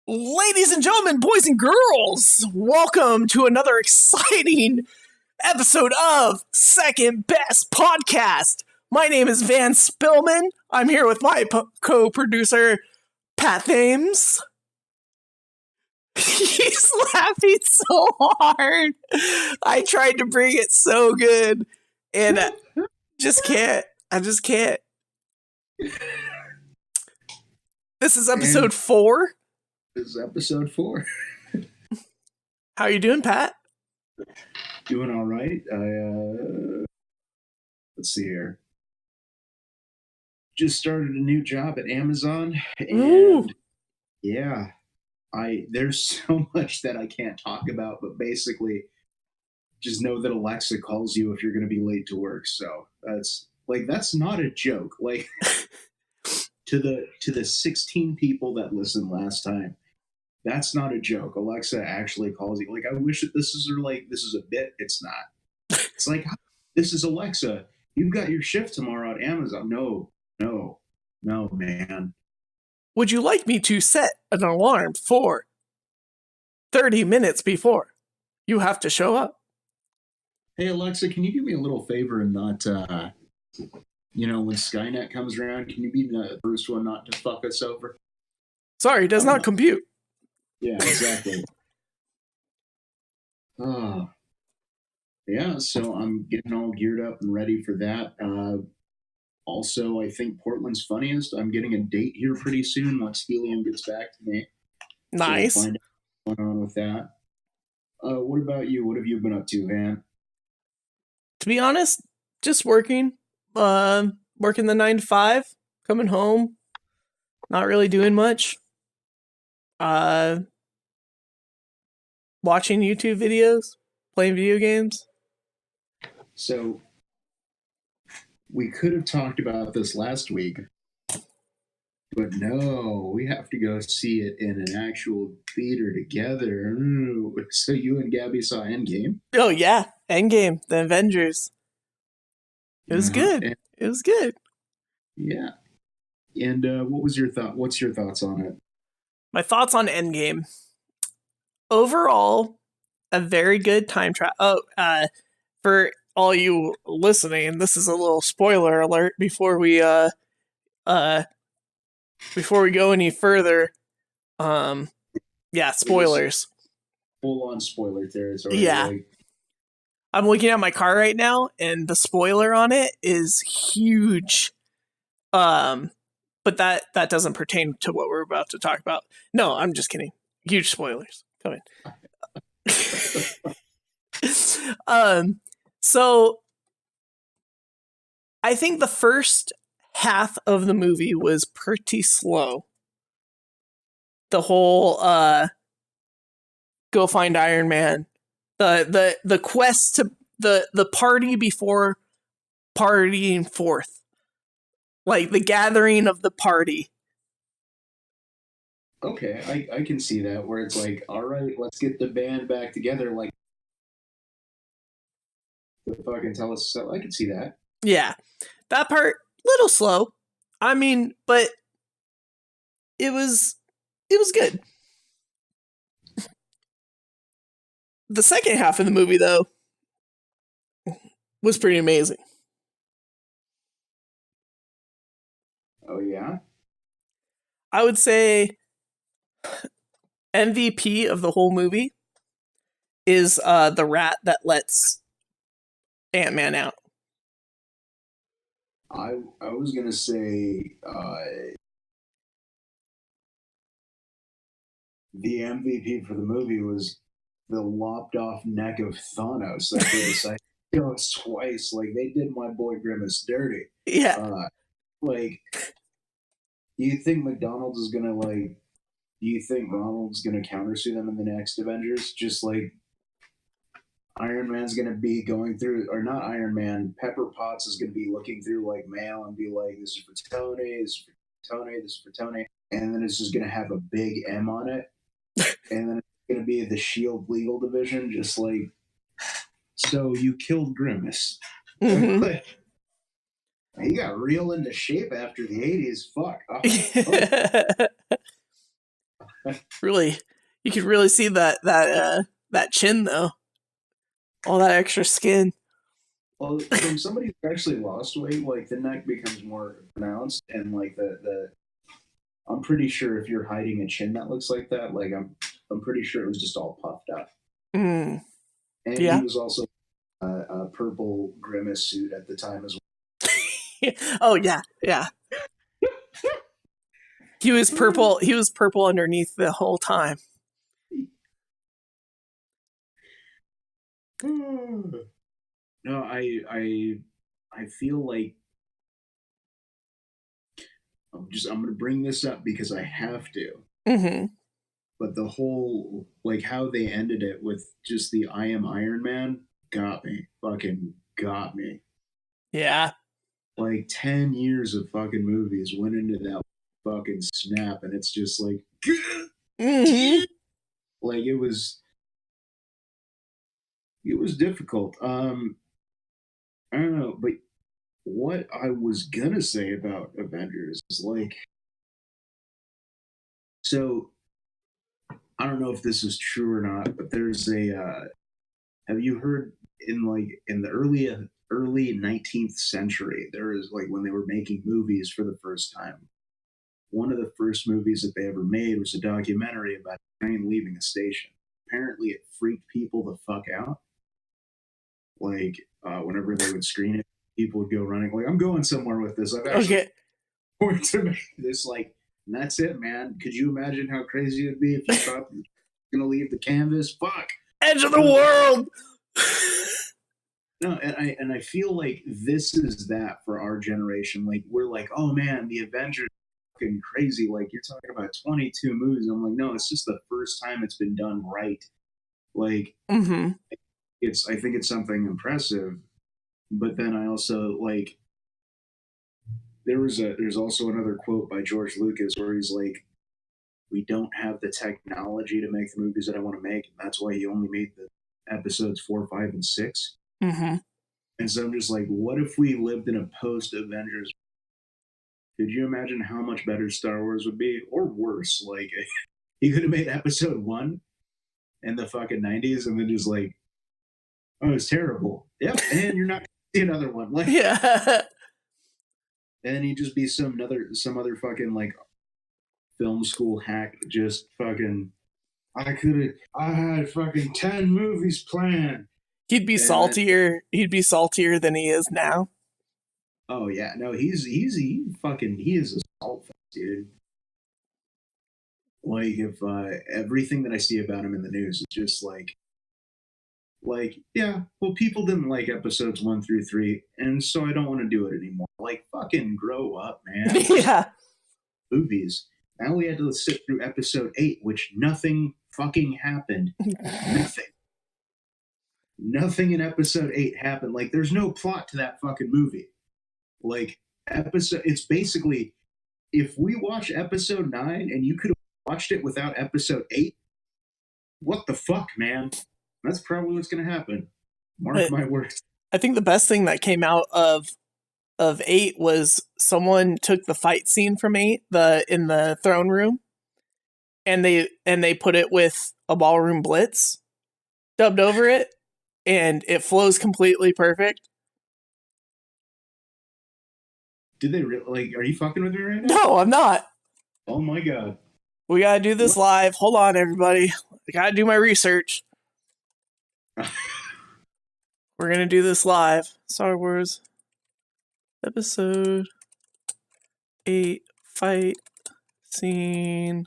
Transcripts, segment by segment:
Ladies and gentlemen, boys and girls, welcome to another exciting episode of Second Best Podcast. My name is Van Spillman. I'm here with my co-producer, Pat Thames. He's laughing so hard. I tried to bring it so good, and I just can't. This is episode 4. This is episode 4. How you doing, Pat? Doing all right. Let's see here. Just started a new job at Amazon, and Ooh. yeah, there's so much that I can't talk about, but basically, just know that Alexa calls you if you're going to be late to work. So that's not a joke. Like to the 16 people that listened last time. That's not a joke. Alexa actually calls you. Like, I wish that this is a bit. It's not. It's like, this is Alexa. You've got your shift tomorrow at Amazon. No, man. Would you like me to set an alarm for 30 minutes before you have to show up? Hey, Alexa, can you do me a little favor and not, when Skynet comes around, can you be the first one not to fuck us over? Sorry, it does not compute. Yeah, exactly. Yeah, so I'm getting all geared up and ready for that. Also, I think Portland's funniest. I'm getting a date here pretty soon once Helium gets back to me. Nice. So we'll find out what's going on with that. What about you? What have you been up to, Van? To be honest, just working. Working the 9 to 5, coming home, not really doing much. Watching YouTube videos, playing video games. So, we could have talked about this last week, but no, we have to go see it in an actual theater together. Ooh. So you and Gabby saw Endgame? Oh yeah, Endgame, the Avengers. It was good. It was good. Yeah. And what was your thought? What's your thoughts on it? My thoughts on Endgame. Overall, a very good time travel. For all you listening, this is a little spoiler alert before we go any further. Yeah, spoilers. Full on spoiler territory. Yeah. I'm looking at my car right now, and the spoiler on it is huge. But that doesn't pertain to what we're about to talk about. No, I'm just kidding. Huge spoilers. Come in. So I think the first half of the movie was pretty slow. The whole go find Iron Man. The quest to the party before partying forth. Like the gathering of the party. Okay, I can see that, where it's like, all right, let's get the band back together, like the fucking tell us. So I can see that. Yeah, that part little slow. I mean, but it was good. The second half of the movie, though, was pretty amazing. Oh yeah, I would say MVP of the whole movie is the rat that lets Ant-Man out. I was gonna say the MVP for the movie was the lopped off neck of Thanos. That they decided to kill us twice. Like, they did my boy Grimace dirty. Yeah. Like, do you think McDonald's is gonna do you think Ronald's gonna countersue them in the next Avengers? Just like Iron Man's gonna be going through, or not Iron Man, Pepper Potts is gonna be looking through like mail and be like, this is for Tony, this is for Tony, this is for Tony, and then it's just gonna have a big M on it, and then it's gonna be the Shield legal division, just like, so you killed Grimace. Mm-hmm. He got real into shape after the 80s. Fuck. Really, you could really see that chin though. All that extra skin. Well, from somebody who actually lost weight, like the neck becomes more pronounced, and like the I'm pretty sure if you're hiding a chin that looks like that, like I'm pretty sure it was just all puffed up. Mm. And Yeah. he was also a purple grimace suit at the time as well. Oh yeah. He was purple. He was purple underneath the whole time. No, I feel like I'm going to bring this up because I have to. Mm-hmm. But the whole, like, how they ended it with just the I am Iron Man got me. Fucking got me. Yeah. Like 10 years of fucking movies went into that fucking snap, and it's just like, mm-hmm. Like it was difficult. I don't know, but what I was gonna say about Avengers is like, so I don't know if this is true or not, but there's a have you heard in the early 19th century, there is like when they were making movies for the first time, one of the first movies that they ever made was a documentary about a train leaving a station. Apparently it freaked people the fuck out. Like whenever they would screen it, people would go running like, I'm going somewhere with this. I've actually going to make this, like, and that's it, man. Could you imagine how crazy it'd be if you thought you were gonna leave the canvas? Fuck. Edge of the world. No, and I feel like this is that for our generation. Like we're like, oh man, the Avengers are fucking crazy. Like you're talking about 22 movies. I'm like, no, it's just the first time it's been done right. Like mm-hmm. I think it's something impressive. But then I also like there's also another quote by George Lucas where he's like, we don't have the technology to make the movies that I want to make, and that's why he only made the episodes 4, 5, and 6. Mm-hmm. And so I'm just like, what if we lived in a post-Avengers? Could you imagine how much better Star Wars would be, or worse? Like, he could have made Episode 1 in the fucking 90s, and then just like, oh, it's terrible. Yep, and you're not gonna see another one. Like, yeah. And then he'd just be some other fucking like film school hack, just fucking. I had fucking 10 movies planned. He'd be saltier. He'd be saltier than he is now. Oh yeah, no, he is a salt fest, dude. Like if everything that I see about him in the news is just like yeah, well, people didn't like episodes 1 through 3, and so I don't want to do it anymore. Like fucking grow up, man. Yeah. Movies. Now we had to sit through episode 8, which nothing fucking happened. Nothing in episode 8 happened. Like there's no plot to that fucking movie. Like it's basically, if we watch episode 9 and you could have watched it without episode 8, what the fuck, man? That's probably what's going to happen. Mark my words. I think the best thing that came out of 8 was someone took the fight scene from 8, in the throne room, and they put it with a Ballroom Blitz dubbed over it, and it flows completely perfect. Did they like? Are you fucking with me right now? No, I'm not. Oh my god. We gotta do this live. Hold on, everybody. I gotta do my research. We're gonna do this live. Star Wars Episode 8 fight scene.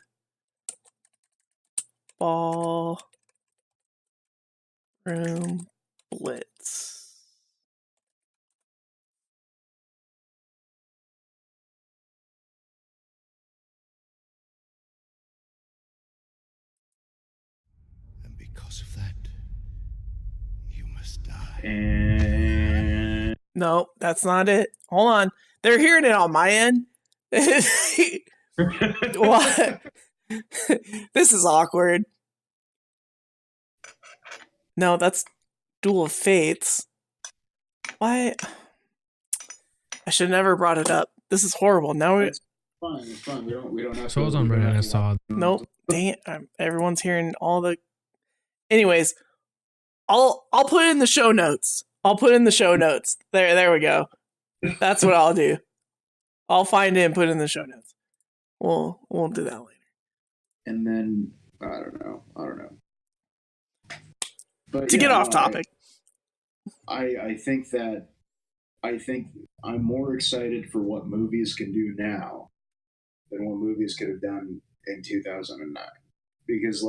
Ball Room Blitz. And because of that, you must die. And no, that's not it. Hold on. They're hearing it on my end. What? This is awkward. No, that's Duel of Fates. Why? I should have never brought it up. This is horrible. Now it's fine. We don't have. So I was on Reddit and I saw. Nope. Dang it, everyone's hearing all the. Anyways, I'll put it in the show notes. There we go. That's what I'll do. I'll find it and put it in the show notes. We'll do that later. And then I don't know. But to get off topic, I think I'm more excited for what movies can do now than what movies could have done in 2009. Because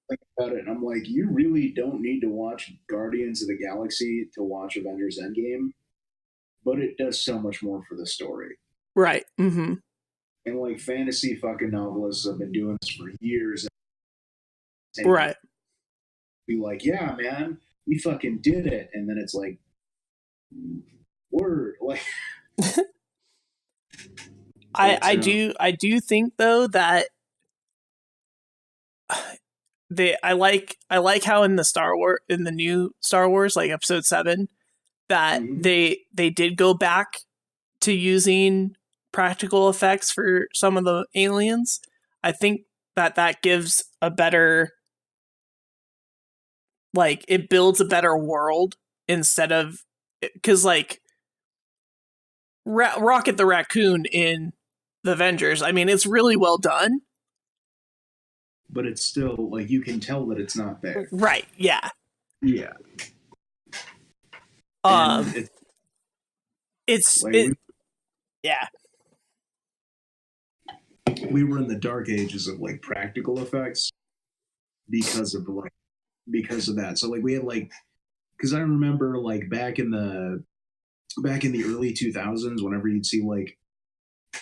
think about it, and I'm like, you really don't need to watch Guardians of the Galaxy to watch Avengers Endgame, but it does so much more for the story. Right. Mm-hmm. And like fantasy fucking novelists have been doing this for years. Right. Be like, yeah, man, we fucking did it. And then it's like, word. Like I do think though that I like how in the new Star Wars, like episode 7, that they did go back to using practical effects for some of the aliens. I think that gives a better, like, it builds a better world instead of, because like Rocket the Raccoon in the Avengers, I mean, it's really well done, but it's still like you can tell that it's not there. Right. Yeah. Yeah. Yeah. We were in the dark ages of like practical effects because of that. So like we had like, because I remember like back in the early 2000s, whenever you'd see like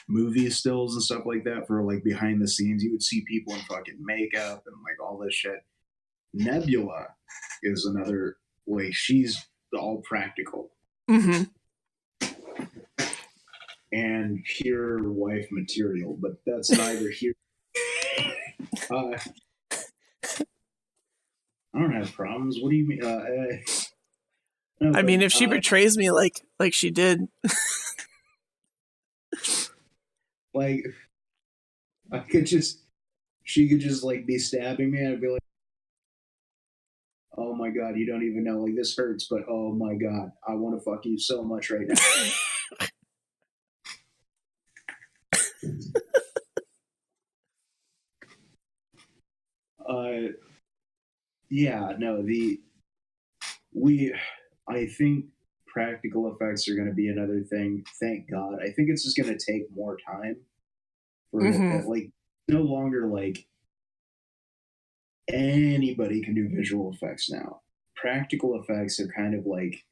movie stills and stuff like that for like behind the scenes, you would see people in fucking makeup and like all this shit. Nebula is another, like, she's all practical. Mm-hmm. And pure wife material, but that's neither here. I don't have problems. What do you mean? No, I mean, if she betrays me like she did, like she could just like be stabbing me. I'd be like, oh my god, you don't even know. Like, this hurts, but oh my god, I want to fuck you so much right now. Yeah, no, I think practical effects are going to be another thing. Thank God. I think it's just going to take more time for it. Like, no longer like anybody can do visual effects now. Practical effects have kind of like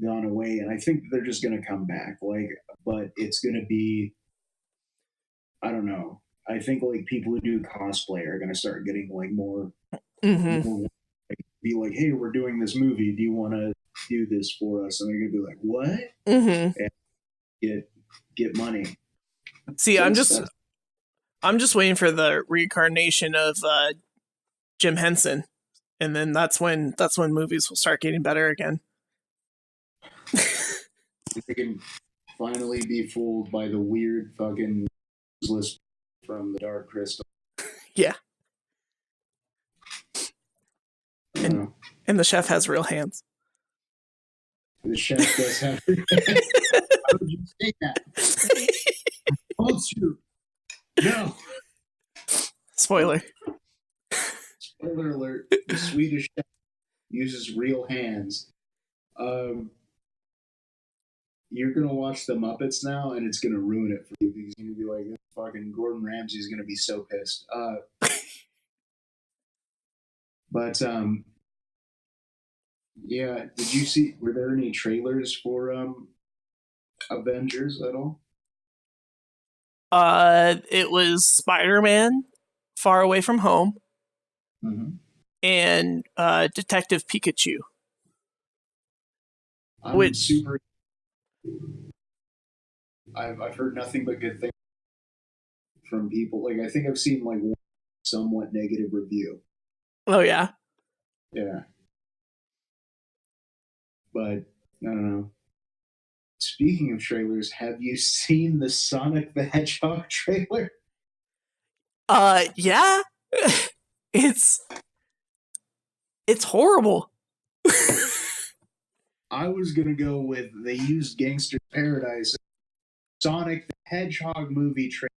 gone away, and I think they're just going to come back. Like, but it's going to be, I don't know. I think like people who do cosplay are going to start getting like more, like, be like, hey, we're doing this movie. Do you want to do this for us? And they're going to be like, what? And get money. See, I'm just waiting for the reincarnation of Jim Henson, and then that's when movies will start getting better again. They can finally be fooled by the weird fucking list from the Dark Crystal. Yeah. And the chef has real hands. The chef does have real hands. How would you say that? I told you. No. Spoiler. Spoiler alert. The Swedish chef uses real hands. You're going to watch The Muppets now, and it's going to ruin it for you. He's going to be like, fucking Gordon Ramsay's going to be so pissed. But, yeah, did you see, were there any trailers for Avengers at all? It was Spider-Man Far Away From Home and Detective Pikachu. I've heard nothing but good things from people. Like, I think I've seen like one somewhat negative review. Oh yeah. Yeah. But I don't know. Speaking of trailers, have you seen the Sonic the Hedgehog trailer? Yeah. It's horrible. I was gonna go with they used Gangster's Paradise, Sonic the Hedgehog movie trailer.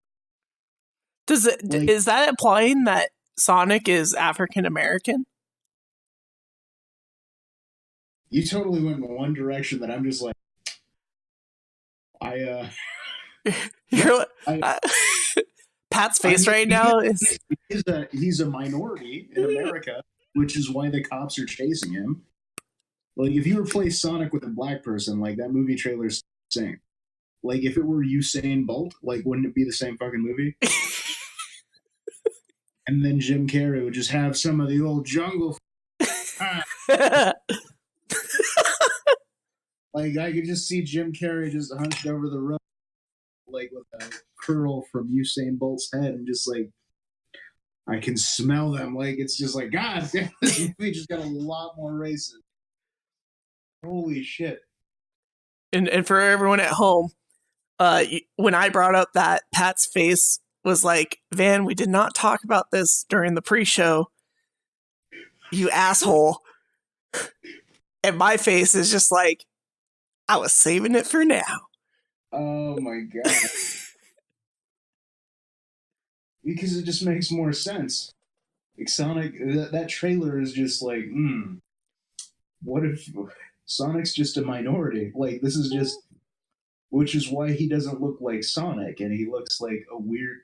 Is that implying that Sonic is African American? You totally went in one direction that I'm just like, You're Pat's face right now is he's a minority in America, which is why the cops are chasing him. Like, if you replace Sonic with a black person, like, that movie trailer's the same. Like, if it were Usain Bolt, like, wouldn't it be the same fucking movie? And then Jim Carrey would just have some of the old jungle. Like, I could just see Jim Carrey just hunched over the road, like, with a curl from Usain Bolt's head, and just like, I can smell them. Like, it's just like, God damn, this movie just got a lot more racist. Holy shit. And for everyone at home, when I brought up that Pat's face was like, Van, we did not talk about this during the pre-show, you asshole. And my face is just like, I was saving it for now. Oh my God. Because it just makes more sense. Like, Sonic, that trailer is just like, what if Sonic's just a minority? Like, this is just, which is why he doesn't look like Sonic, and he looks like a weird,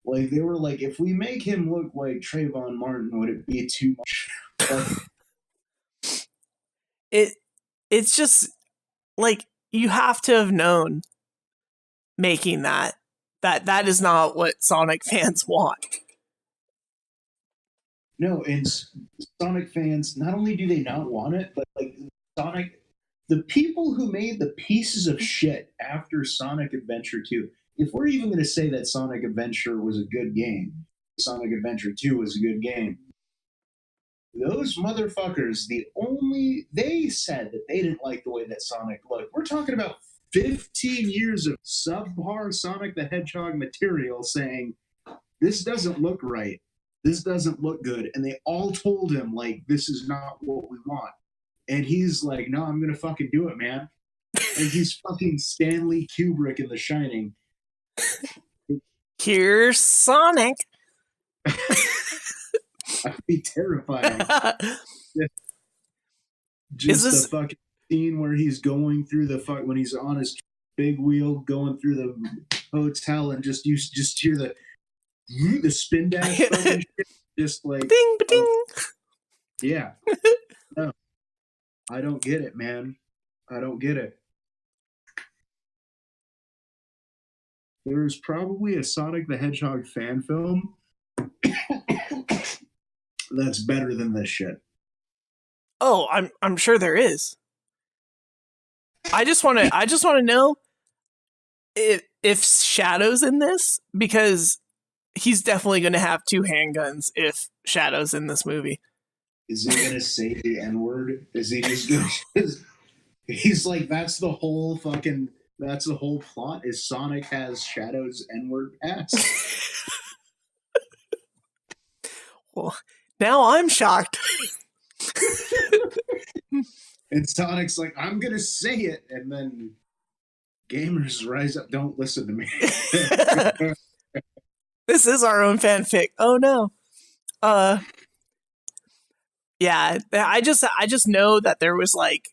like, they were like, if we make him look like Trayvon Martin, would it be too much? It's just, like, you have to have known making that is not what Sonic fans want. No, and Sonic fans, not only do they not want it, but, like, Sonic, the people who made the pieces of shit after Sonic Adventure 2, if we're even going to say that Sonic Adventure was a good game, Sonic Adventure 2 was a good game, those motherfuckers, they said that they didn't like the way that Sonic looked. We're talking about 15 years of subpar Sonic the Hedgehog material saying, this doesn't look right. This doesn't look good. And they all told him, like, this is not what we want. And he's like, no, I'm going to fucking do it, man. And he's fucking Stanley Kubrick in The Shining. Here's Sonic. That'd be terrifying. Just the fucking scene where he's going through when he's on his big wheel going through the hotel, and you just hear the spin dash, just like ding, ding. Yeah. No, I don't get it, man. I don't get it. There's probably a Sonic the Hedgehog fan film that's better than this shit. Oh, I'm sure there is. I just want to know if Shadow's in this, because he's definitely going to have 2 handguns if Shadow's in this movie. Is he going to say the N-word? Is he just going to... He's like, that's the whole plot, is Sonic has Shadow's N-word pass. Well, now I'm shocked. And Sonic's like, I'm going to say it. And then gamers rise up, don't listen to me. This is our own fanfic. Oh no. Yeah, I just know that there was, like,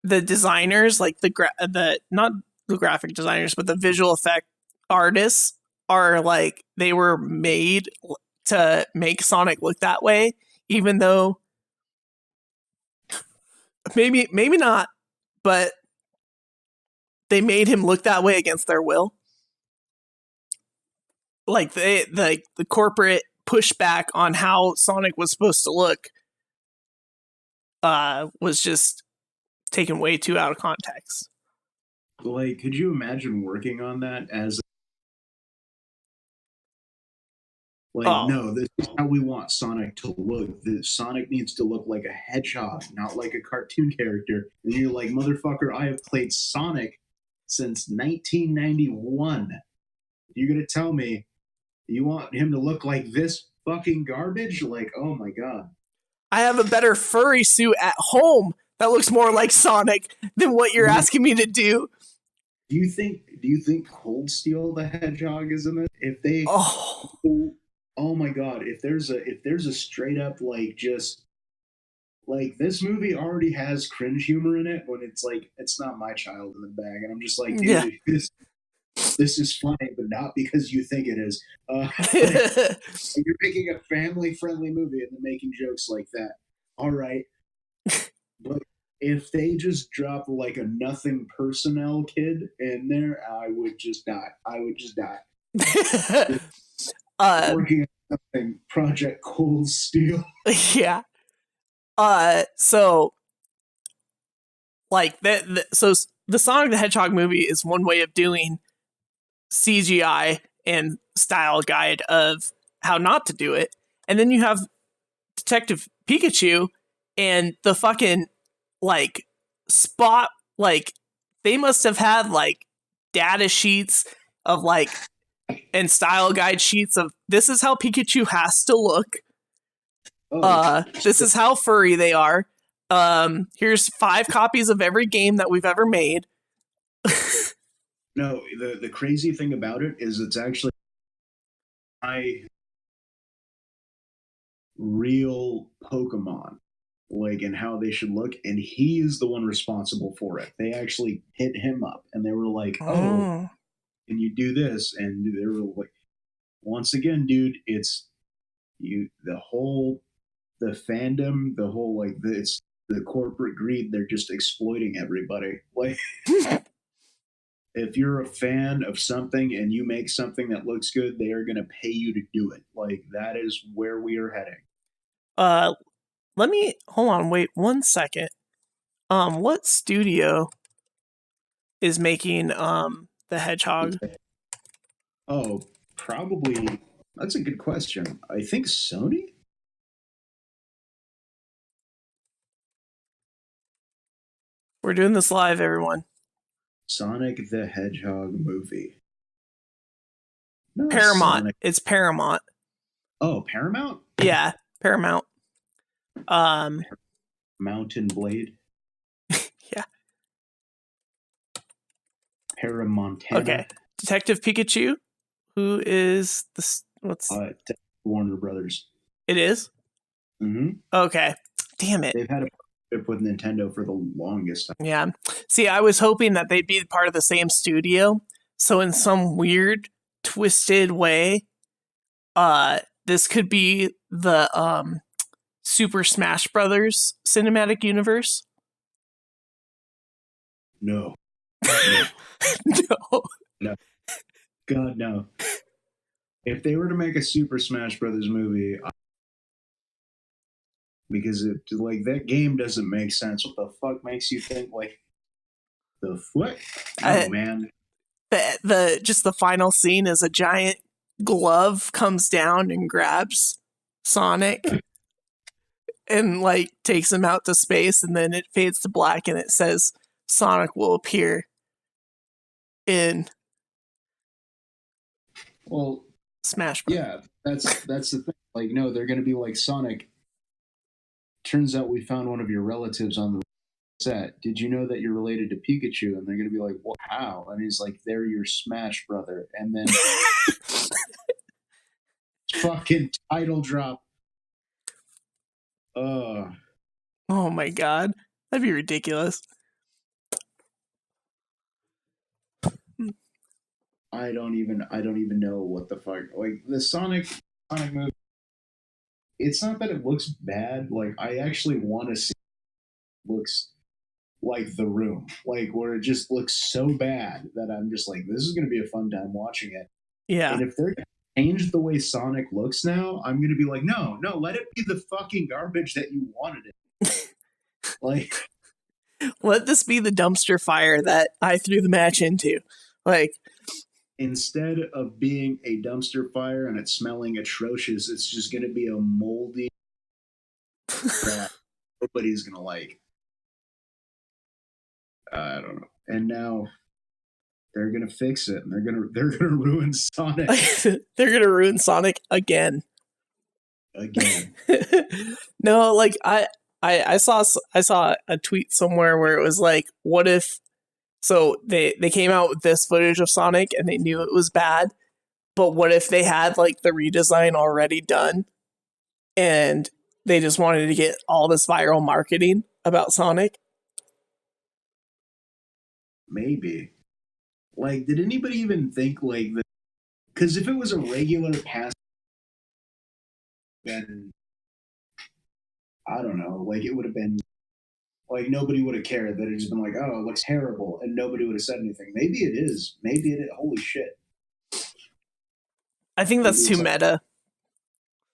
the designers, like the not the graphic designers, but the visual effect artists are, like, they were made to make Sonic look that way, even though maybe not, but they made him look that way against their will. Like, the corporate pushback on how Sonic was supposed to look was just taken way too out of context. Like, could you imagine working on that as no, this is how we want Sonic to look. Sonic needs to look like a hedgehog, not like a cartoon character. And you're like, motherfucker, I have played Sonic since 1991. You're going to tell me You want him to look like this fucking garbage? Like, oh my god. I have a better furry suit at home that looks more like Sonic than what you're asking me to do. Do you think Cold Steel the Hedgehog is in it? If they Oh, oh my god, if there's a straight up like just like this movie already has cringe humor in it when it's like it's not my child in the bag, and I'm just like, yeah. dude, this is funny, but not because you think it is. You're making a family friendly movie and then making jokes like that. All right, but if they just drop like a nothing personnel kid in there, I would just die. I would just die. Working on something, Project Cold Steel. Yeah. So like so the Sonic the Hedgehog movie is one way of doing CGI and style guide of how not to do it. And then you have Detective Pikachu and the fucking like spot, like they must have had like data sheets of like and style guide sheets of this is how Pikachu has to look. This is how furry they are. Here's 5 copies of every game that we've ever made. No, the crazy thing about it is it's actually real Pokemon, like, and how they should look, and he is the one responsible for it. They actually hit him up, and they were like, "Oh, can you do this?" And they were like, "Once again, dude, it's you. The fandom, the whole like it's the corporate greed. They're just exploiting everybody. Like, if you're a fan of something and you make something that looks good, they are going to pay you to do it. Like that is where we are heading." Let me hold on. Wait 1 second. What studio is making the Hedgehog? Oh, probably. That's a good question. I think Sony. We're doing this live, everyone. Sonic the Hedgehog movie. Not Paramount. Sonic. It's Paramount. Oh, Paramount? Yeah, Paramount. Mountain Blade. Yeah. Paramontana. Okay. Detective Pikachu, who is the what's Warner Brothers. it is? Mm-hmm. Okay. Damn it. They've had a partnership with Nintendo for the longest time. Yeah. See, I was hoping that they'd be part of the same studio. So in some weird, twisted way, this could be the Super Smash Brothers cinematic universe. No. No. No. God, no. If they were to make a Super Smash Brothers movie, because it like that game doesn't make sense. What the fuck makes you think like the what? Oh man. The just the final scene is a giant glove comes down and grabs Sonic and like takes him out to space, and then it fades to black and it says Sonic will appear in Smash Bros. Yeah, that's the thing. Like, no, they're gonna be like Sonic. Turns out we found one of your relatives on the set. Did you know that you're related to Pikachu? And they're gonna be like, well, how? And he's like, they're your Smash brother. And then fucking title drop. Oh my god. That'd be ridiculous. I don't even know what the fuck. Like the Sonic movie. It's not that it looks bad. Like I actually want to see it looks like The Room, like where it just looks so bad that I'm just like, this is going to be a fun time watching it. Yeah. And if they're going to change the way Sonic looks now, I'm going to be like, no, let it be the fucking garbage that you wanted it. Like, let this be the dumpster fire that I threw the match into. Like, instead of being a dumpster fire and it smelling atrocious, it's just going to be a moldy crap nobody's going to like. I don't know. And now they're gonna fix it, and they're gonna ruin Sonic They're gonna ruin Sonic again. again. No, like I saw a tweet somewhere where it was like, what if? So they came out with this footage of Sonic and they knew it was bad, but what if they had like the redesign already done, and they just wanted to get all this viral marketing about Sonic? Maybe. Like, did anybody even think like that? Because if it was a regular pass, then I don't know. Like, it would have been like nobody would have cared. That it just been like, oh, it looks terrible, and nobody would have said anything. Maybe it is. Maybe it is. Holy shit. I think that's Maybe too it's meta.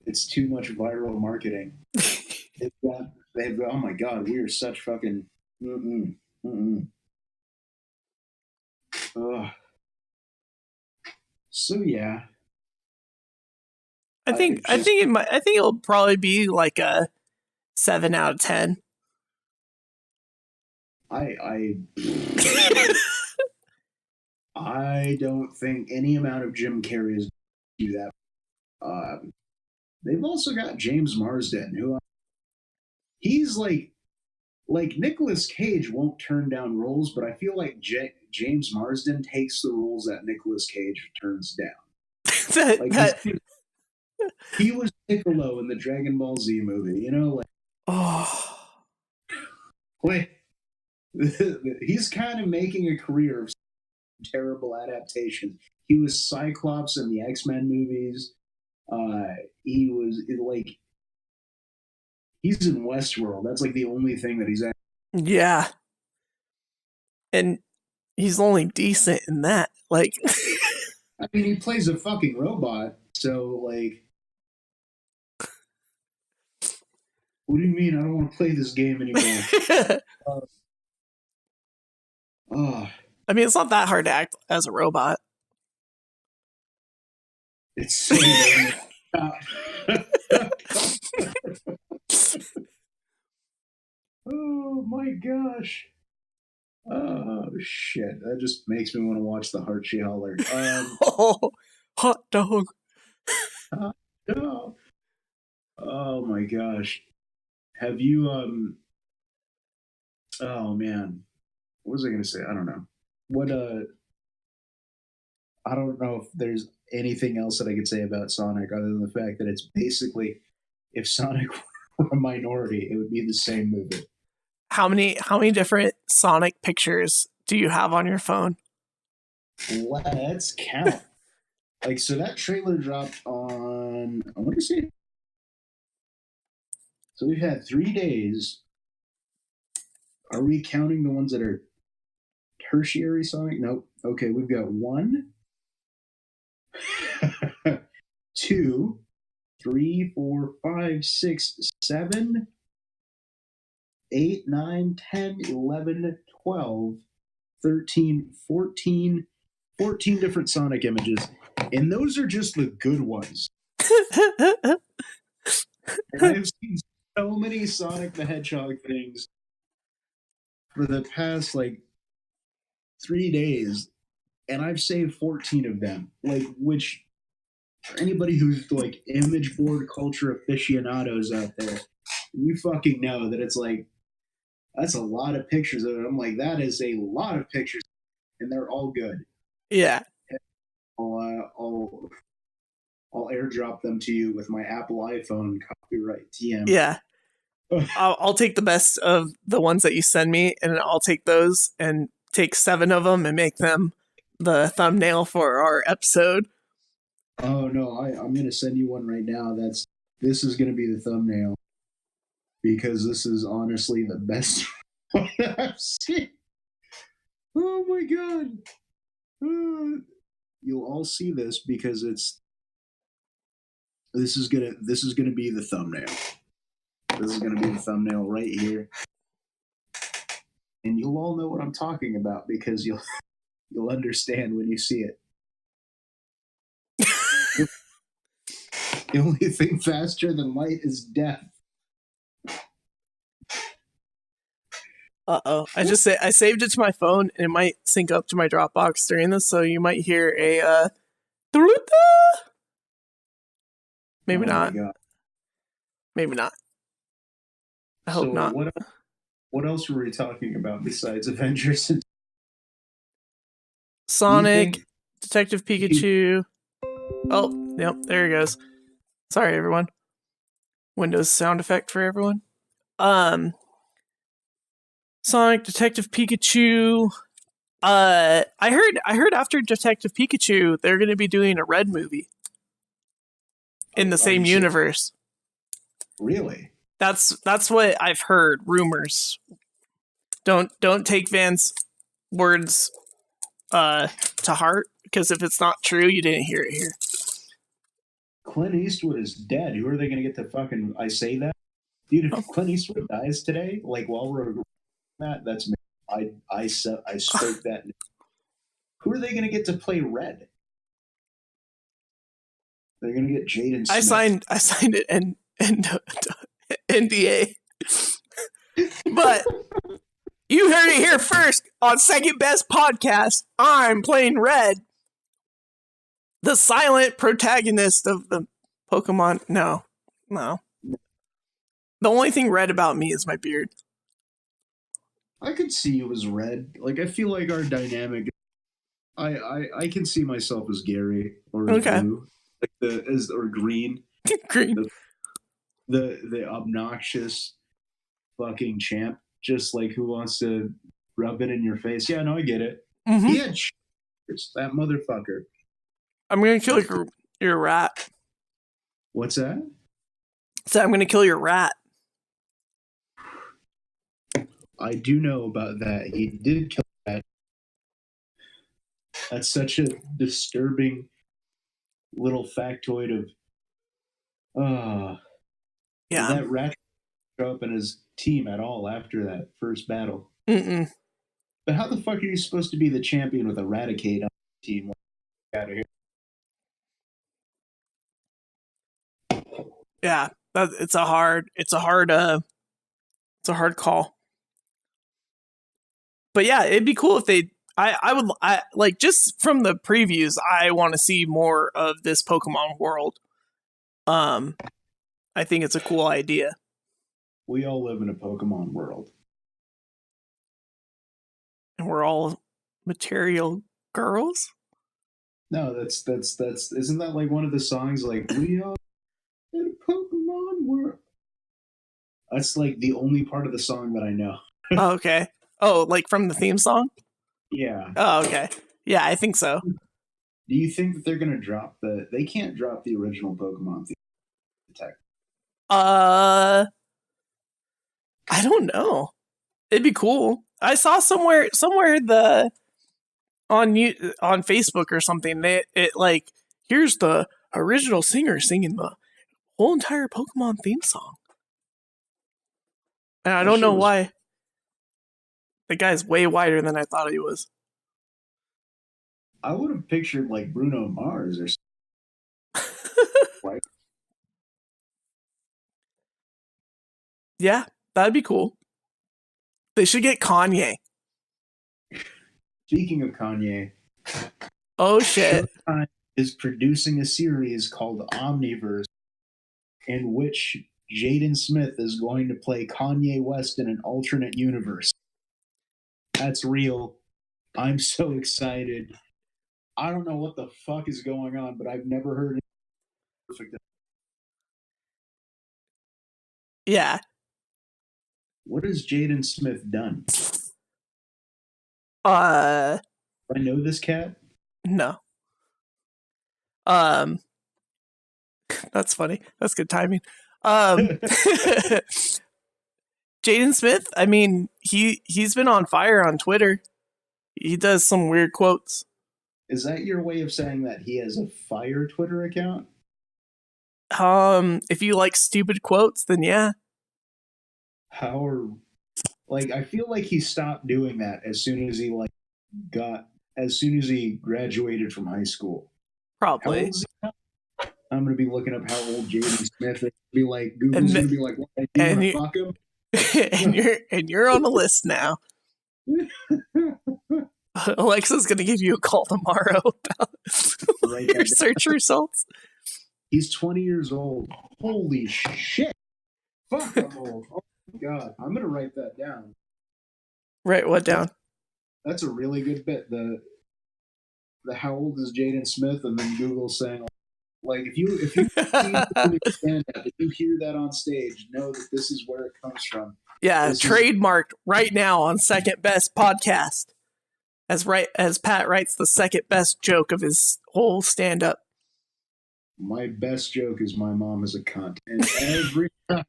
It's too much viral marketing. They've got, oh my god, we are such fucking. Ugh. So yeah, I think it'll probably be like a 7 out of 10. I I don't think any amount of Jim Carrey is do that. They've also got James Marsden, who he's like Nicolas Cage won't turn down roles, but I feel like James Marsden takes the roles that Nicolas Cage turns down. Like he was Piccolo in the Dragon Ball Z movie, you know, like he's kind of making a career of terrible adaptations. He was Cyclops in the X-Men movies. He was like he's in Westworld. That's like the only thing that he's at. Yeah. And he's only decent in that. Like I mean, he plays a fucking robot, so like what do you mean I don't want to play this game anymore? I mean, it's not that hard to act as a robot. It's so oh my gosh. Oh shit. That just makes me want to watch the Heart-She Holler. Oh, hot dog. No. Oh my gosh. Have you oh man. What was I gonna say? I don't know. What I don't know if there's anything else that I could say about Sonic other than the fact that it's basically if Sonic were a minority, it would be the same movie. How many different Sonic pictures do you have on your phone? Let's count. Like, so that trailer dropped on, I want to see. So we've had 3 days. Are we counting the ones that are tertiary Sonic? Nope. Okay, we've got 1, 2, 3, 4, 5, 6, 7, 8, 9, 10, 11, 12, 13, 14 different Sonic images. And those are just the good ones. And I've seen so many Sonic the Hedgehog things for the past like 3 days, and I've saved 14 of them. Like, which for anybody who's like image board culture aficionados out there, you fucking know that it's like that's a lot of pictures of it. I'm like, that is a lot of pictures, and they're all good. Yeah. I'll airdrop them to you with my Apple iPhone copyright TM. Yeah. I'll take the best of the ones that you send me, and I'll take those and take 7 of them and make them the thumbnail for our episode. Oh no, I'm gonna send you one right now. This is gonna be the thumbnail because this is honestly the best one I've seen. Oh my god. You'll all see this because this is gonna be the thumbnail. This is gonna be the thumbnail right here. And you'll all know what I'm talking about because you'll understand when you see it. The only thing faster than light is death. I saved it to my phone, and it might sync up to my Dropbox during this, so you might hear a maybe Oh my not. God. Maybe not. I hope So not. what else were we talking about besides Avengers? Sonic, Anything? Detective Pikachu. Oh, yep, there he goes. Sorry, everyone. Windows sound effect for everyone. Sonic, Detective Pikachu. I heard after Detective Pikachu, they're going to be doing a Red movie in the Are same you serious? universe. Really? That's what I've heard. Rumors. Don't take Van's words to heart, because if it's not true, you didn't hear it here. Clint Eastwood is dead. Who are they going to get to fucking? I say that, dude. If Clint Eastwood dies today, like while we're recording that, that's me. I spoke that. Who are they going to get to play Red? They're going to get Jaden Smith. I signed it and NDA. But you heard it here first on Second Best Podcast. I'm playing Red, the silent protagonist of the Pokemon. No. The only thing red about me is my beard. I could see you as Red. Like I feel like our dynamic. I can see myself as Gary or as Okay. Blue, like or Green. Green. The obnoxious fucking champ, just like who wants to rub it in your face. Yeah, no, I get it. Mm-hmm. He had that motherfucker. I'm gonna kill your rat. What's that? So I'm gonna kill your rat. I do know about that. He did kill that. That's such a disturbing little factoid of Yeah. that rat didn't show up in his team at all after that first battle. Mm-mm. But how the fuck are you supposed to be the champion with Eradicate on the team? Out of here. Yeah, it's a hard call. But yeah, it'd be cool if they. I like, just from the previews, I want to see more of this Pokemon world. I think it's a cool idea. We all live in a Pokemon world. And we're all material girls? No, that's isn't that like one of the songs, like we are in a Pokemon world? That's like the only part of the song that I know. Oh, okay. Oh, like from the theme song? Yeah. Oh, okay. Yeah, I think so. Do you think that they're gonna drop they can't drop the original Pokemon theme tech? I don't know. It'd be cool. I saw somewhere on Facebook or something. It like, here's the original singer singing the whole entire Pokemon theme song. And I don't know why. The guy's way wider than I thought he was. I would have pictured like Bruno Mars or something. Right? Yeah, that'd be cool. They should get Kanye. Speaking of Kanye, Oh shit. Showtime is producing a series called Omniverse, in which Jaden Smith is going to play Kanye West in an alternate universe. That's real. I'm so excited. I don't know what the fuck is going on, but I've never heard it perfect. Yeah. What has Jaden Smith done? Uh, I know this cat. no. That's funny. That's good timing. Jaden Smith, I mean, he's been on fire on Twitter. He does some weird quotes. Is that your way of saying that he has a fire Twitter account? If you like stupid quotes, then yeah. How are, like, I feel like he stopped doing that as soon as he graduated from high school. Probably. How old is he now? I'm gonna be looking up how old Jaden Smith is. Be like, Google's gonna be like, what, you wanna fuck him? and you're on the list now. Alexa's gonna give you a call tomorrow about your search results. He's 20 years old. Holy shit! Fuck, I'm old. Oh my god, I'm gonna write that down. Write what down? That's a really good bit. The how old is Jaden Smith, and then Google saying, like, if you stand up, if you hear that on stage, know that this is where it comes from. Yeah, This trademarked right now on Second Best Podcast. As Pat writes the second best joke of his whole stand-up. My best joke is my mom is a cunt, and every time.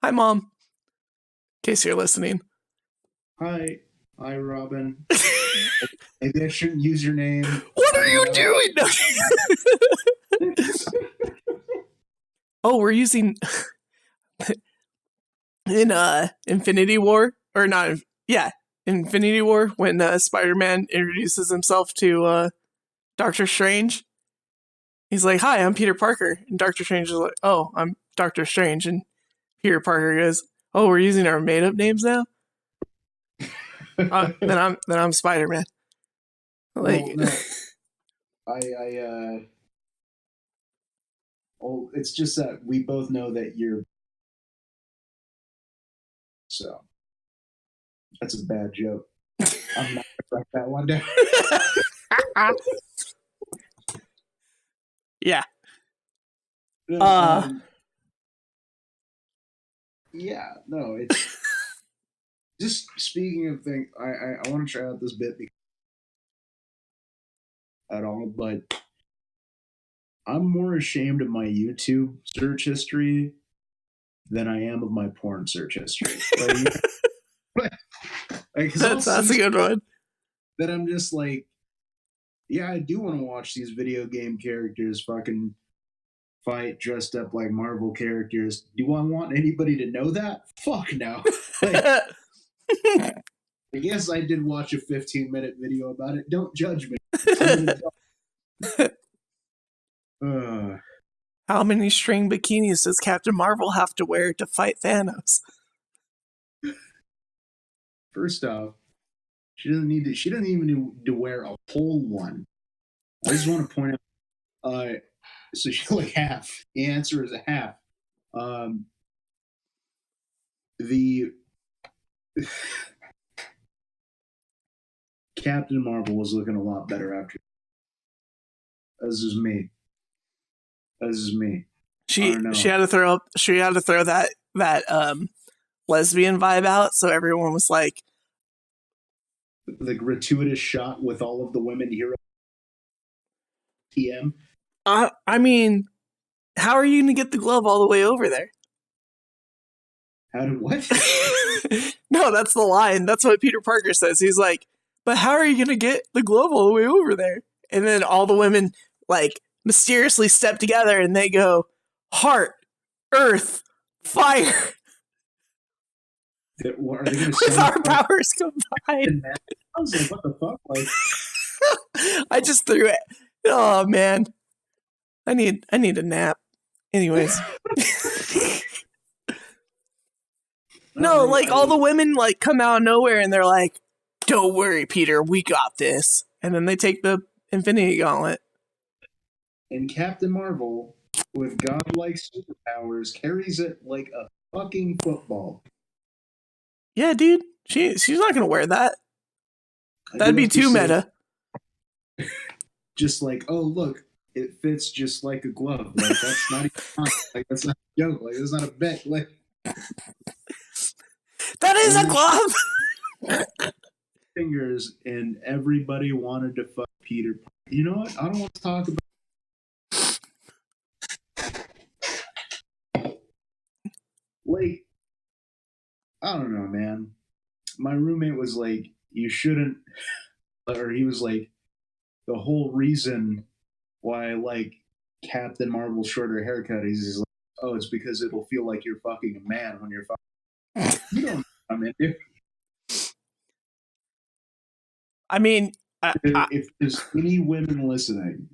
Hi, Mom. In case you're listening. Hi, Robin. Maybe I shouldn't use your name. What are you doing? Oh, we're using in Infinity War, or not? Yeah, Infinity War, when Spider-Man introduces himself to Doctor Strange. He's like, "Hi, I'm Peter Parker," and Doctor Strange is like, "Oh, I'm Doctor Strange," and Peter Parker goes, "Oh, we're using our made-up names now." Then I'm Spider-Man. Like, well, no. It's just that we both know that you're. So that's a bad joke. I'm not gonna write that one down. Yeah. Yeah, no, it's just speaking of things. I want to try out this bit at all, but I'm more ashamed of my YouTube search history than I am of my porn search history. That's a good one. That I'm just like, yeah, I do want to watch these video game characters fucking fight dressed up like Marvel characters. Do I want anybody to know that? Fuck no. I guess I did watch a 15-minute video about it. Don't judge me. How many string bikinis does Captain Marvel have to wear to fight Thanos? First off, she doesn't even need to wear a whole one. I just want to point out, so she's like half. The answer is a half. The Captain Marvel was looking a lot better after. This is me. She had to throw that lesbian vibe out, so everyone was like, the gratuitous shot with all of the women here. PM. I mean, how are you going to get the glove all the way over there? How did what? No, that's the line. That's what Peter Parker says. He's like, but how are you going to get the glove all the way over there? And then all the women like mysteriously step together and they go, heart, earth, fire. Are they with our powers combined. I was like, what the fuck? Like, I just threw it. Oh man, I need a nap. Anyways, no, like all the women like come out of nowhere and they're like, "Don't worry, Peter, we got this." And then they take the Infinity Gauntlet. And Captain Marvel, with godlike superpowers, carries it like a fucking football. Yeah, dude, she's not gonna wear that. That'd be too meta. Just like, oh look, it fits just like a glove. Like that's not even like that's not a joke. Like that's not a bet. Like that is a glove. Fingers, and everybody wanted to fuck Peter. You know what? I don't want to talk about. Like, I don't know, man. My roommate was like, you shouldn't, or he was like, the whole reason why I like Captain Marvel's shorter haircut is like, oh, it's because it'll feel like you're fucking a man when you're fucking. You don't know what I'm into. I mean, if there's any women listening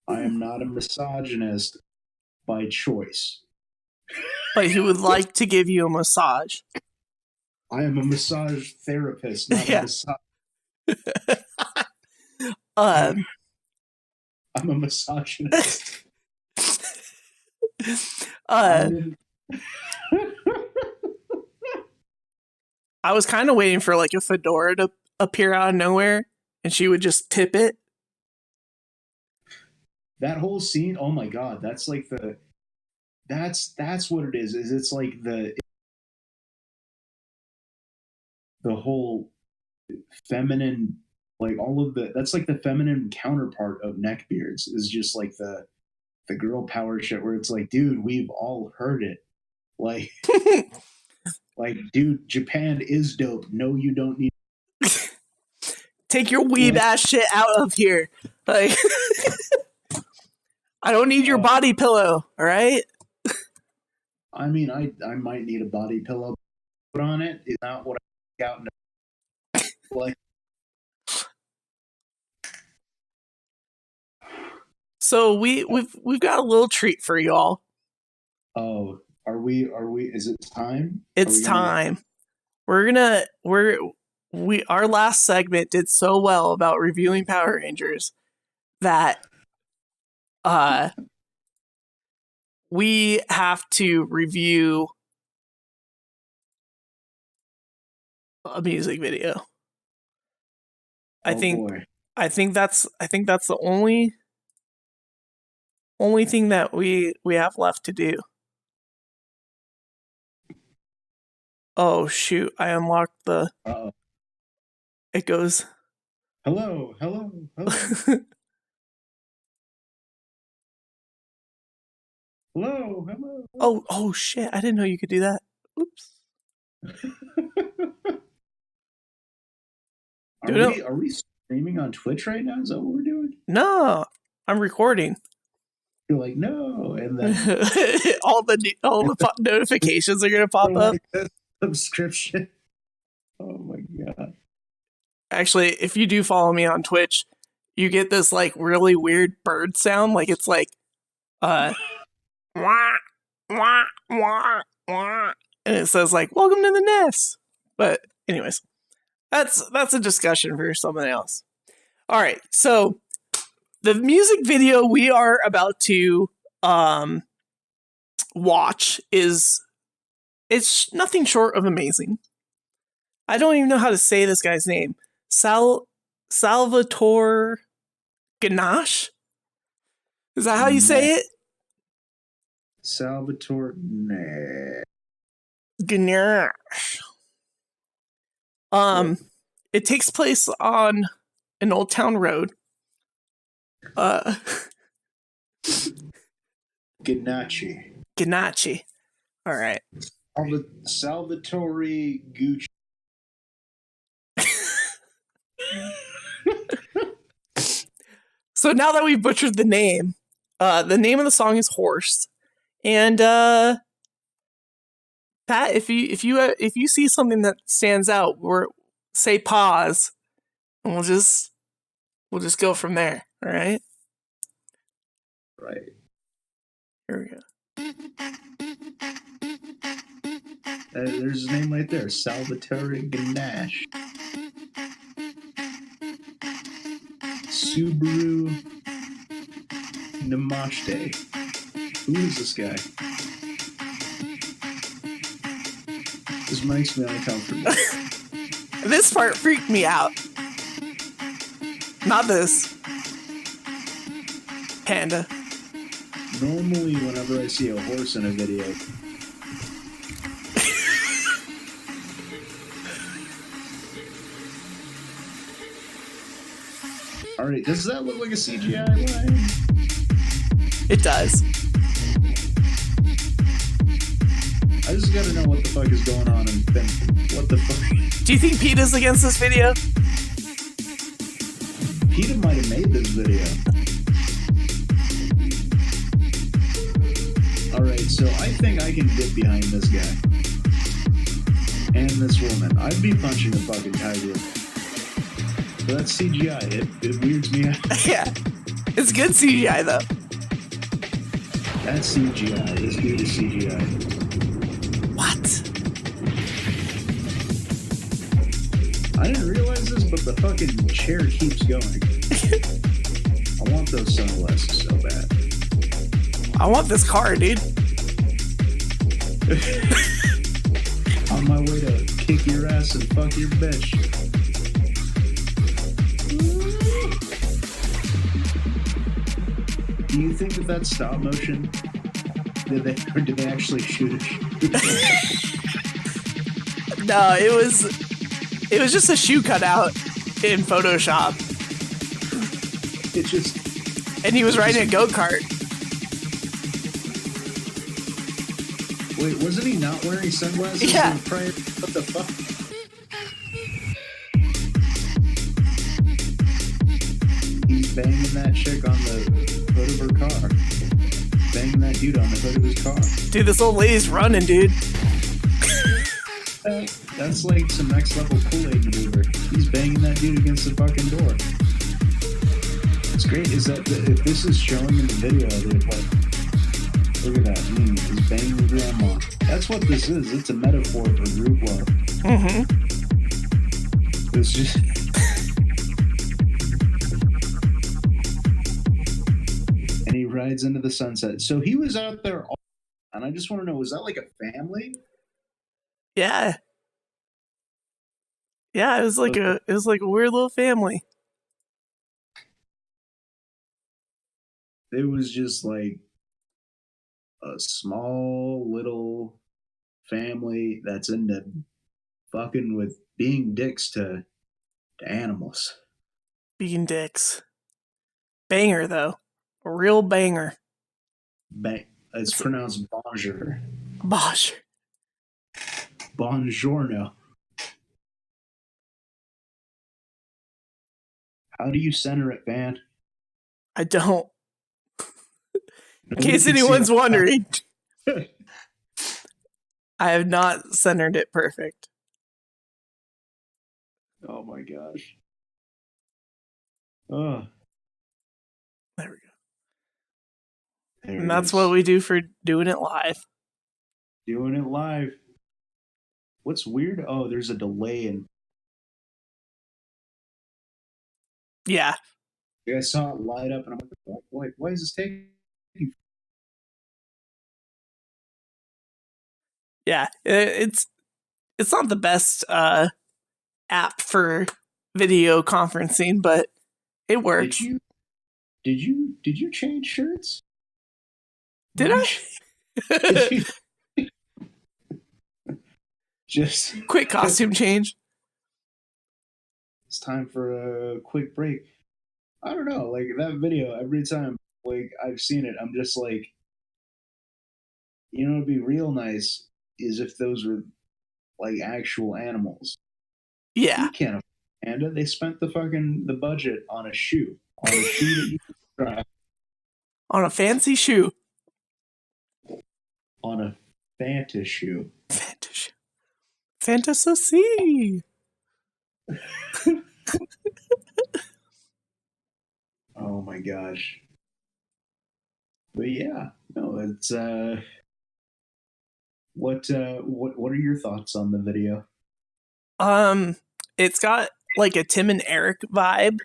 I am not a misogynist by choice. But he would like to give you a massage. I am a massage therapist, not a massage. I'm a misogynist. I was kind of waiting for like a fedora to appear out of nowhere, and she would just tip it. That whole scene, oh my god, that's like that's what it is it's like the whole feminine, like all of that's like the feminine counterpart of neckbeards is just like the girl power shit where it's like, dude, we've all heard it. Like, like, dude, Japan is dope. No, you don't need. Take your weeb ass shit out of here. Like, I don't need your body pillow. All right. I mean, I might need a body pillow put on it. Is not what I out in like. So we've got a little treat for y'all. Oh, are we? Is it time? It's time. Our last segment did so well about reviewing Power Rangers that we have to review a music video. I think that's the only thing that we have left to do. Oh shoot, I unlocked the Uh-oh. It goes hello. Hello. Oh shit, I didn't know you could do that. Oops. Are we streaming on Twitch right now? Is that what we're doing? No, I'm recording. You're like, no, and then all the notifications are gonna pop up. Subscription. Oh my god. Actually, if you do follow me on Twitch, you get this like really weird bird sound, like it's like wah, wah, wah, wah. And it says like welcome to the nest. But anyways, that's a discussion for something else. All right, so the music video we are about to watch it's nothing short of amazing. I don't even know how to say this guy's name. Salvatore Ganache? Is that how you say it? Salvatore Ganache. It takes place on an old town road. Ganache. All right. Salvatore Gucci. So now that we've butchered the name of the song is Horse. And Pat, if you see something that stands out, say pause, and we'll just go from there. All right. Right. Here we go. There's his name right there, Salvatore Ganache. Subaru Namaste. Who is this guy? This makes me uncomfortable. This part freaked me out. Not this. Panda. Normally, whenever I see a horse in a video, alright, does that look like a CGI line? It does. I just gotta know what the fuck is going on and then what the fuck. Do you think PETA's against this video? PETA might have made this video. Alright, so I think I can get behind this guy. And this woman. I'd be punching a fucking tiger. But that's CGI. It weirds me out. Yeah. It's good CGI though. That's CGI. This dude is CGI. What? I didn't realize this, but the fucking chair keeps going. I want those sunglasses so bad. I want this car, dude. On my way to kick your ass and fuck your bitch. Do you think that that's stop motion? Did they actually shoot it? No, it was just a shoe cutout in Photoshop. It just... And he was riding a go-kart. Wait, wasn't he not wearing sunglasses? Yeah. Prior? What the fuck? He's banging that chick on the hood of her car. Banging that dude on the hood of his car. Dude, this old lady's running, dude. That's like some next level Kool-Aid maneuver. He's banging that dude against the fucking door. What's great is that if this is showing in the video, they're like, look at that. He's banging the grandma. That's what this is. It's a metaphor for group love. Mm-hmm. It's just... And he rides into the sunset. So he was out there all... And I just want to know, was that like a family? Yeah. Yeah, it was like a weird little family. It was just like a small little family that's into fucking with being dicks to animals. Being dicks. Banger, though. A real banger. It's pronounced bonjour. Bosh. Buongiorno. How do you center it, Van? I don't. In case anyone's wondering. I have not centered it perfect. Oh my gosh. Oh. There we go. There And that's what we do for doing it live. Doing it live. What's weird? Oh, there's a delay in... Yeah. I saw it light up and I'm like, why is this taking? Yeah. It's not the best app for video conferencing, but it works. Did you change shirts? Did I? Just quick costume change. It's time for a quick break. I don't know, like that video, every time like I've seen it, I'm just like, you know, it'd be real nice is if those were like actual animals. Yeah. You can't afford it. They spent the budget on a shoe. On a shoe that you can try. On a fancy shoe. On a Fanta shoe. Fanta shoe. Fantasy. Oh my gosh. But yeah, no, it's what are your thoughts on the video? It's got like a Tim and Eric vibe.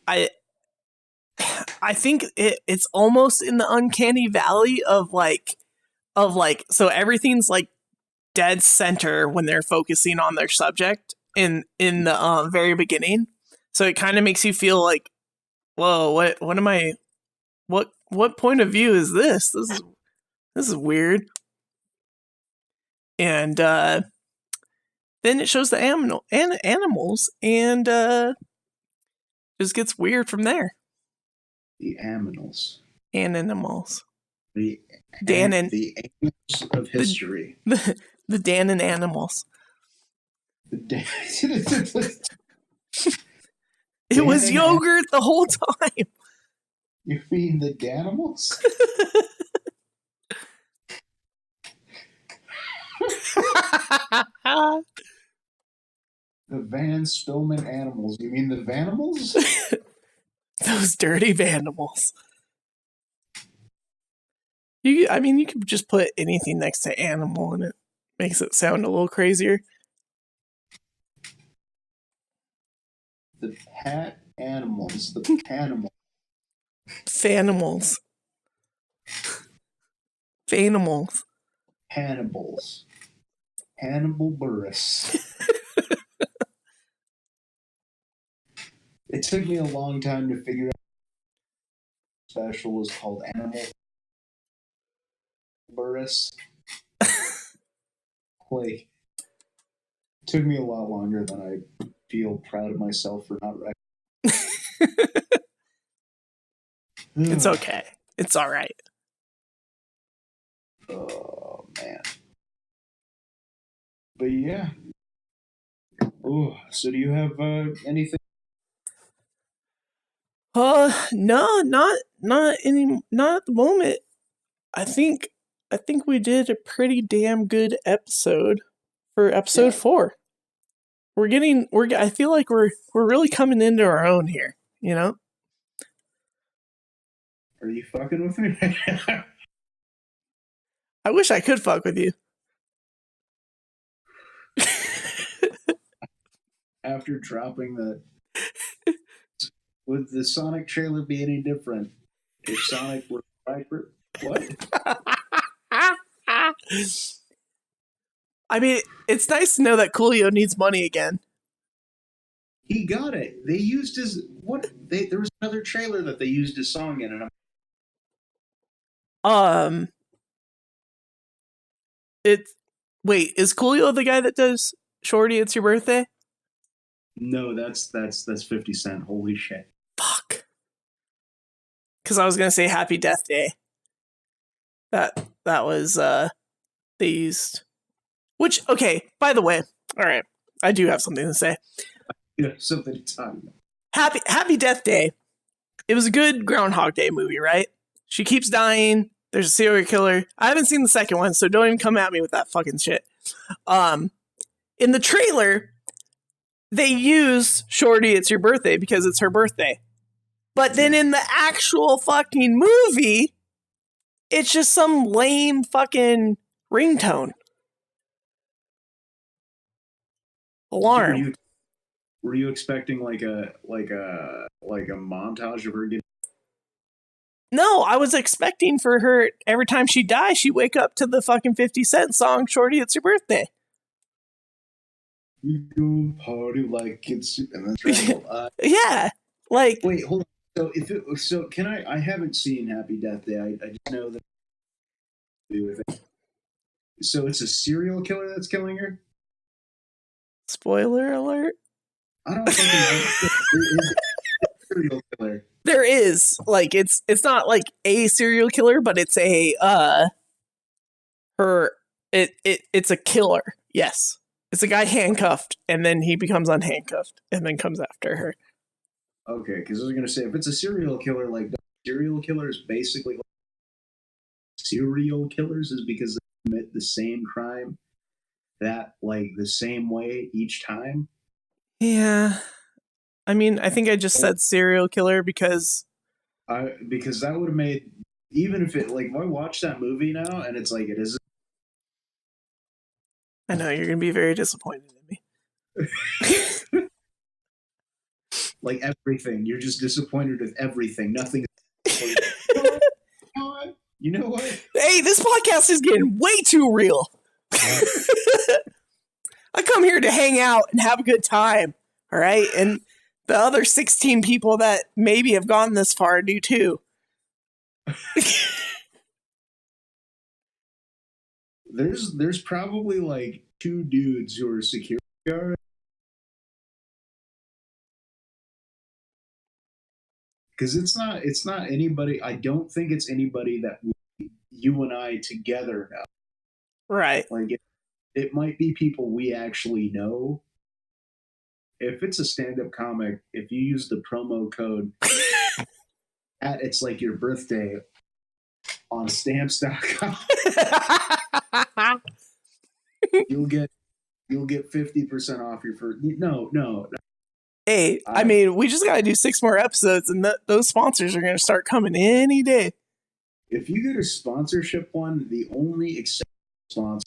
I think it's almost in the uncanny valley of like so everything's like dead center when they're focusing on their subject in the very beginning. So it kind of makes you feel like, whoa, what am I, what point of view is this? This is weird. And then it shows the animals and just gets weird from there. The animals. Animals. The animals of history. The Dan and animals. It was yogurt the whole time. You mean the Danimals? The Van Spillman animals. You mean the Vanimals? Those dirty vandals. You could just put anything next to animal and it makes it sound a little crazier. The pat animals. The panimals. Fanimals. Fanimals. Hannibals. Hannibal Buress. It took me a long time to figure out what the special was called Animal Buress. Like, it took me a lot longer than I feel proud of myself for not writing. It's okay. It's all right. Oh, man. But yeah. Oh, so do you have anything? No, not at the moment. I think we did a pretty damn good episode for episode 4. I feel like we're really coming into our own here, you know? Are you fucking with me? I wish I could fuck with you. After dropping the... Would the Sonic trailer be any different if Sonic were Viper? What? I mean, it's nice to know that Coolio needs money again. He got it. They used his... There was another trailer that they used his song in, and Wait, is Coolio the guy that does Shorty, It's Your Birthday? No, that's 50 Cent. Holy shit. Fuck. Because I was gonna say Happy Death Day. That was they used. Which, okay, by the way, all right, I do have something to say. Yeah, something to talk about. Happy Death Day. It was a good Groundhog Day movie, right? She keeps dying. There's a serial killer. I haven't seen the second one, so don't even come at me with that fucking shit. In the trailer, they use Shorty, It's Your Birthday because it's her birthday. But then in the actual fucking movie, it's just some lame fucking ringtone. Alarm. Were you expecting like a montage of her getting... No, I was expecting for her, every time she dies, she'd wake up to the fucking 50 Cent song, Shorty, It's Your Birthday. You don't party like it's... And then yeah. Like... Wait, hold on. Can I haven't seen Happy Death Day. I just know that... So it's a serial killer that's killing her? Spoiler alert. I don't fucking know. Serial killer. There is, like, it's not like a serial killer, but it's a it's a killer. Yes, it's a guy handcuffed, and then he becomes unhandcuffed, and then comes after her. Okay, because I was gonna say, if it's a serial killer, like serial killers, basically serial killers is because they commit the same crime that like the same way each time. Yeah. I mean, I think I just said serial killer because that would have made, even if it, like, if I watch that movie now and it's like it is. I know you're gonna be very disappointed in me. Like everything, you're just disappointed with everything. Nothing. You know what? Hey, this podcast is getting way too real. I come here to hang out and have a good time, all right? And the other 16 people that maybe have gone this far do too. There's probably like 2 dudes who are security guards. Because it's not anybody. I don't think it's anybody that you and I together know. Right. Like it might be people we actually know. If it's a stand-up comic, if you use the promo code it's like your birthday on stamps.com, you'll get 50% off your first. No. Hey, I mean, we just got to do 6 more episodes, and those sponsors are going to start coming any day. If you get a sponsorship one, the only acceptable sponsor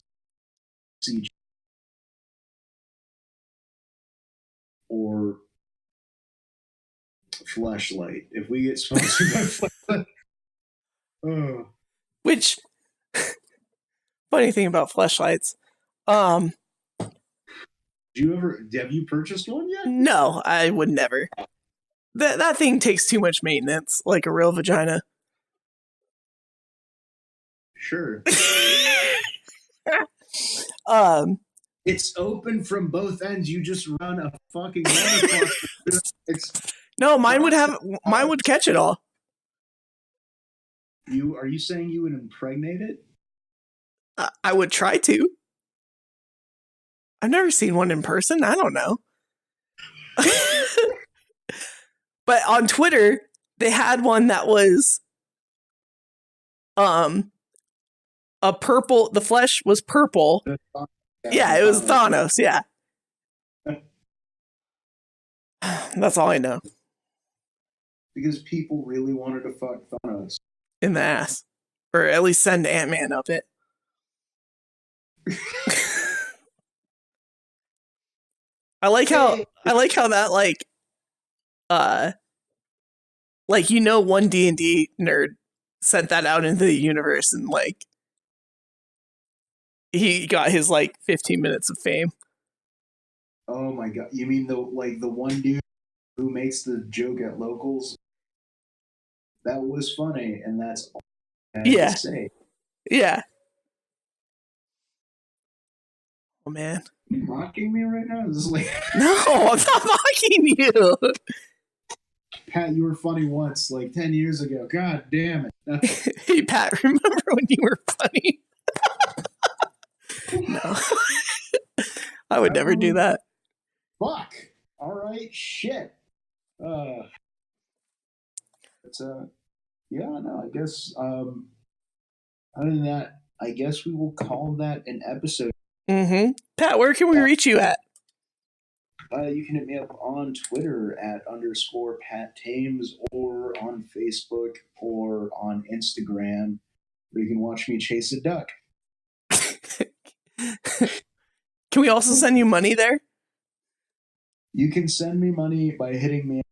or Fleshlight. If we get sponsored by Fleshlight. Oh. Which, funny thing about fleshlights, have you purchased one yet? No, I would never. That thing takes too much maintenance, like a real vagina. Sure. It's open from both ends. You just run a fucking gun across No, mine would catch it all. Are you saying you would impregnate it? I would try to. I've never seen one in person. I don't know. But on Twitter, they had one that was a purple. The flesh was purple. Yeah, it was Thanos. Yeah. That's all I know. Because people really wanted to fuck Thanos. In the ass. Or at least send Ant-Man up it. I like how that one D&D nerd sent that out into the universe and he got his 15 minutes of fame. Oh my god. You mean the one dude who makes the joke at locals? That was funny, and that's all I have to say. Yeah. Oh man. Are you mocking me right now? Is this No, I'm not mocking you. Pat, you were funny once, 10 years ago. God damn it. Hey Pat, remember when you were funny? No. I would never do that. Fuck. Alright, shit. I guess other than that, I guess we will call that an episode. Mm-hmm. Pat, where can we reach you at? You can hit me up on Twitter at _PatTames or on Facebook or on Instagram, where you can watch me chase a duck. Can we also send you money there? You can send me money by hitting me.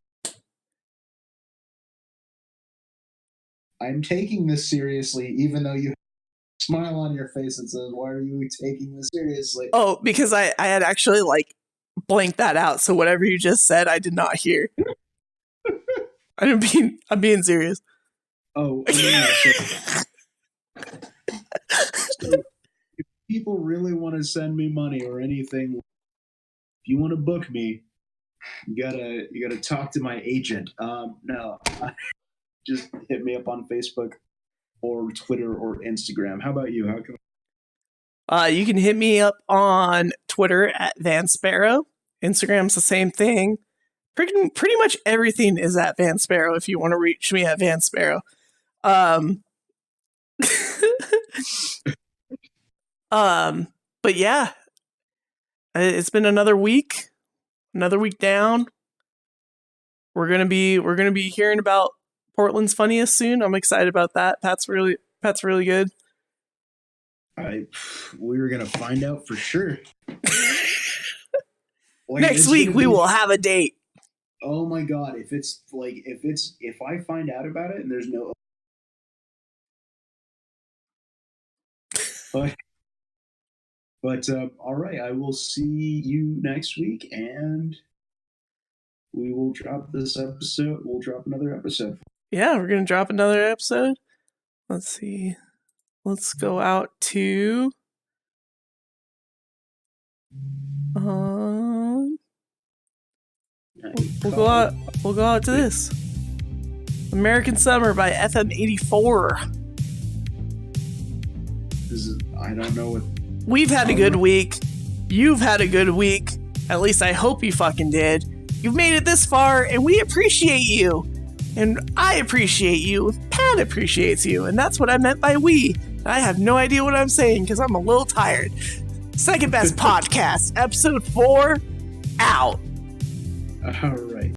I'm taking this seriously, even though you have a smile on your face that says, "Why are you taking this seriously?" Oh, because I had actually blanked that out, so whatever you just said, I did not hear. I'm being serious. Oh, yeah. So if people really want to send me money or anything, if you want to book me, you gotta talk to my agent. No, just hit me up on Facebook or Twitter or Instagram. How about you? How can you can hit me up on Twitter at Van Sparrow. Instagram's the same thing. Pretty much everything is at Van Sparrow if you want to reach me at Van Sparrow. But yeah, it's been another week down. We're gonna be hearing about Portland's Funniest soon. I'm excited about that. Pat's really good. We were gonna find out for sure. Next week we will have a date. Oh my god! If I find out about it and there's no, but all right, I will see you next week, and we will drop this episode. We'll drop another episode. Yeah, we're gonna drop another episode. Let's see. Let's go out to We'll go out to this. American Summer by FM 84. I don't know what. We've had a good week. You've had a good week. At least I hope you fucking did. You've made it this far, and we appreciate you. And I appreciate you. Pat appreciates you. And that's what I meant by we. I have no idea what I'm saying because I'm a little tired. Second Best Podcast, Episode 4, out. All